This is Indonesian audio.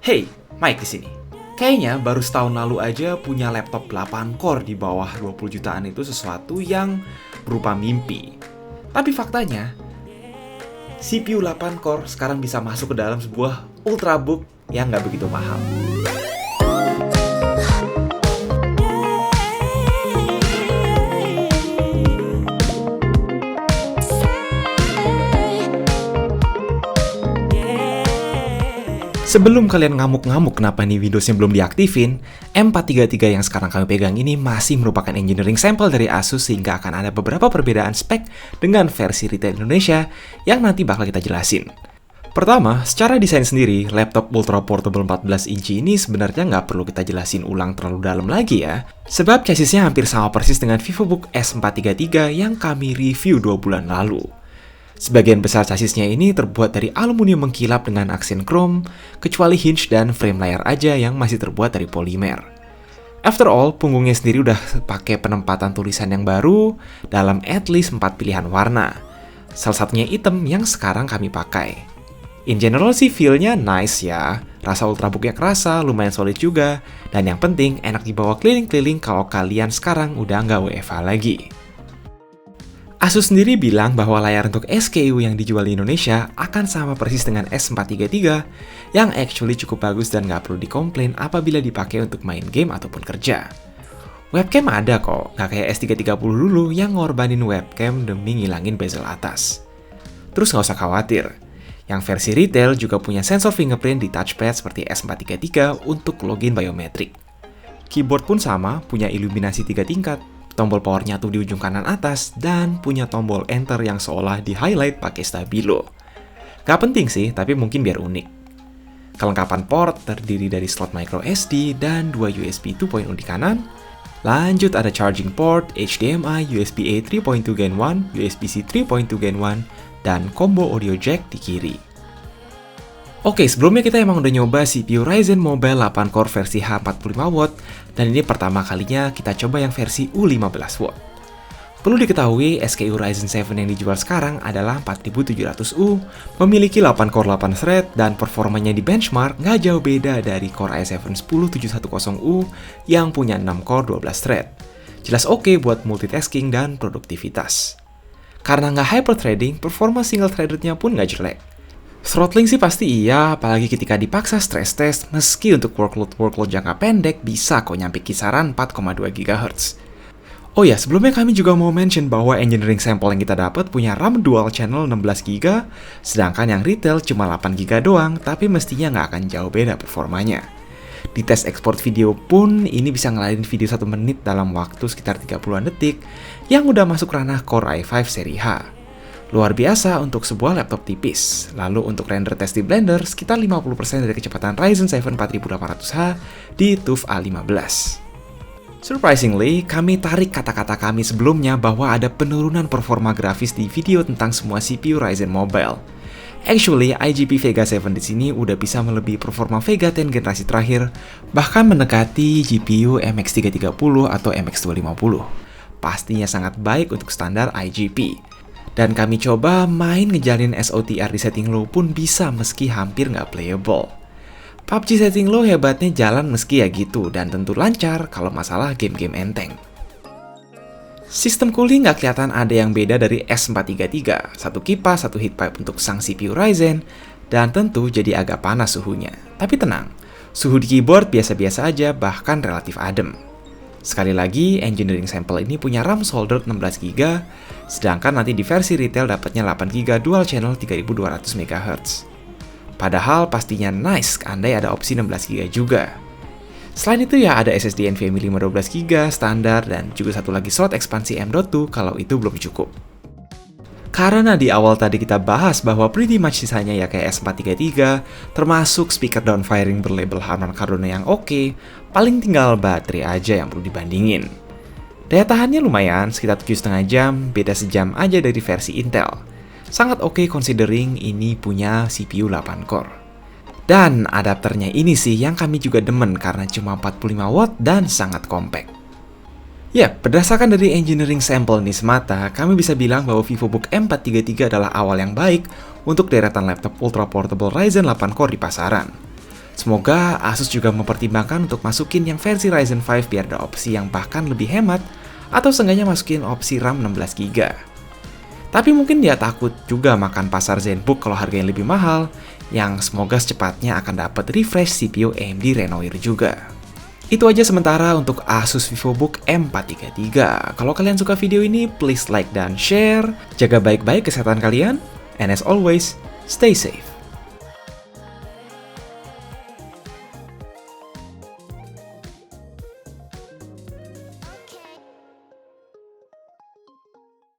Hey, Mike di sini. Kayaknya baru setahun lalu aja punya laptop 8 core di bawah 20 jutaan itu sesuatu yang berupa mimpi. Tapi faktanya, CPU 8 core sekarang bisa masuk ke dalam sebuah ultrabook yang nggak begitu mahal. Sebelum kalian ngamuk-ngamuk kenapa nih Windowsnya belum diaktifin, M433 yang sekarang kami pegang ini masih merupakan engineering sampel dari Asus sehingga akan ada beberapa perbedaan spek dengan versi retail Indonesia yang nanti bakal kita jelasin. Pertama, secara desain sendiri, laptop ultra portable 14 inci ini sebenarnya nggak perlu kita jelasin ulang terlalu dalam lagi ya, sebab chassisnya hampir sama persis dengan VivoBook S433 yang kami review 2 bulan lalu. Sebagian besar chassisnya ini terbuat dari aluminium mengkilap dengan aksen chrome, kecuali hinge dan frame layar aja yang masih terbuat dari polimer. After all, punggungnya sendiri udah pakai penempatan tulisan yang baru dalam at least 4 pilihan warna. Salah satunya hitam yang sekarang kami pakai. In general sih feel-nya nice ya, rasa ultrabooknya kerasa, lumayan solid juga, dan yang penting enak dibawa keliling-keliling kalau kalian sekarang udah nggak WFH lagi. Asus sendiri bilang bahwa layar untuk SKU yang dijual di Indonesia akan sama persis dengan S433 yang actually cukup bagus dan nggak perlu dikomplain apabila dipakai untuk main game ataupun kerja. Webcam ada kok, nggak kayak S330 dulu yang ngorbanin webcam demi ngilangin bezel atas. Terus nggak usah khawatir, yang versi retail juga punya sensor fingerprint di touchpad seperti S433 untuk login biometrik. Keyboard pun sama, punya iluminasi 3 tingkat, tombol power nyatu di ujung kanan atas, dan punya tombol enter yang seolah di-highlight pakai stabilo. Gak penting sih, tapi mungkin biar unik. Kelengkapan port terdiri dari slot micro SD dan 2 USB 2.0 di kanan. Lanjut ada charging port, HDMI, USB-A 3.2 Gen 1, USB-C 3.2 Gen 1, dan combo audio jack di kiri. Oke, sebelumnya kita emang udah nyoba CPU Ryzen Mobile 8 core versi H45W, dan ini pertama kalinya kita coba yang versi U15W. Perlu diketahui, SKU Ryzen 7 yang dijual sekarang adalah 4700U, memiliki 8 core 8 thread, dan performanya di benchmark nggak jauh beda dari Core i7 10710U yang punya 6 core 12 thread. Jelas oke buat multitasking dan produktivitas. Karena nggak hyperthreading, performa single threadednya pun nggak jelek. Throttling sih pasti iya, apalagi ketika dipaksa stress test, meski untuk workload jangka pendek bisa kok nyampe kisaran 4,2 GHz. Oh ya, sebelumnya kami juga mau mention bahwa engineering sampel yang kita dapat punya RAM dual channel 16GB, sedangkan yang retail cuma 8GB doang, tapi mestinya nggak akan jauh beda performanya. Di tes ekspor video pun, ini bisa ngelarin video 1 menit dalam waktu sekitar 30-an detik, yang udah masuk ranah Core i5 seri H. Luar biasa untuk sebuah laptop tipis. Lalu untuk render test di Blender, sekitar 50% dari kecepatan Ryzen 7 4800H di TUF A15. Surprisingly, kami tarik kata-kata kami sebelumnya bahwa ada penurunan performa grafis di video tentang semua CPU Ryzen Mobile. Actually, IGP Vega 7 di sini udah bisa melebihi performa Vega 10 generasi terakhir, bahkan mendekati GPU MX330 atau MX250. Pastinya sangat baik untuk standar IGP. Dan kami coba main ngejalin SOTR di setting low pun bisa meski hampir nggak playable. PUBG setting low hebatnya jalan meski ya gitu, dan tentu lancar kalau masalah game-game enteng. Sistem cooling nggak kelihatan ada yang beda dari S433, satu kipas, satu heat pipe untuk sang CPU Ryzen, dan tentu jadi agak panas suhunya. Tapi tenang, suhu di keyboard biasa-biasa aja, bahkan relatif adem. Sekali lagi, engineering sampel ini punya RAM soldered 16GB, sedangkan nanti di versi retail dapatnya 8GB dual channel 3200 MHz. Padahal pastinya nice andai ada opsi 16GB juga. Selain itu ya ada SSD NVMe 512GB standar dan juga satu lagi slot ekspansi M.2 kalau itu belum cukup. Karena di awal tadi kita bahas bahwa pretty much sisanya ya kayak S433, termasuk speaker downfiring berlabel Harman Kardon yang oke, paling tinggal baterai aja yang perlu dibandingin. Daya tahannya lumayan, sekitar 7,5 jam, beda sejam aja dari versi Intel. Sangat oke considering ini punya CPU 8 core. Dan adapternya ini sih yang kami juga demen karena cuma 45W dan sangat compact. Ya, berdasarkan dari engineering sampel ini semata, kami bisa bilang bahwa VivoBook M433 adalah awal yang baik untuk deretan laptop ultra portable Ryzen 8 core di pasaran. Semoga Asus juga mempertimbangkan untuk masukin yang versi Ryzen 5 biar ada opsi yang bahkan lebih hemat, atau seenggaknya masukin opsi RAM 16GB. Tapi mungkin dia takut juga makan pasar ZenBook kalau harganya lebih mahal, yang semoga secepatnya akan dapat refresh CPU AMD Renoir juga. Itu aja sementara untuk Asus VivoBook M433. Kalau kalian suka video ini, please like dan share. Jaga baik-baik kesehatan kalian. And as always, stay safe.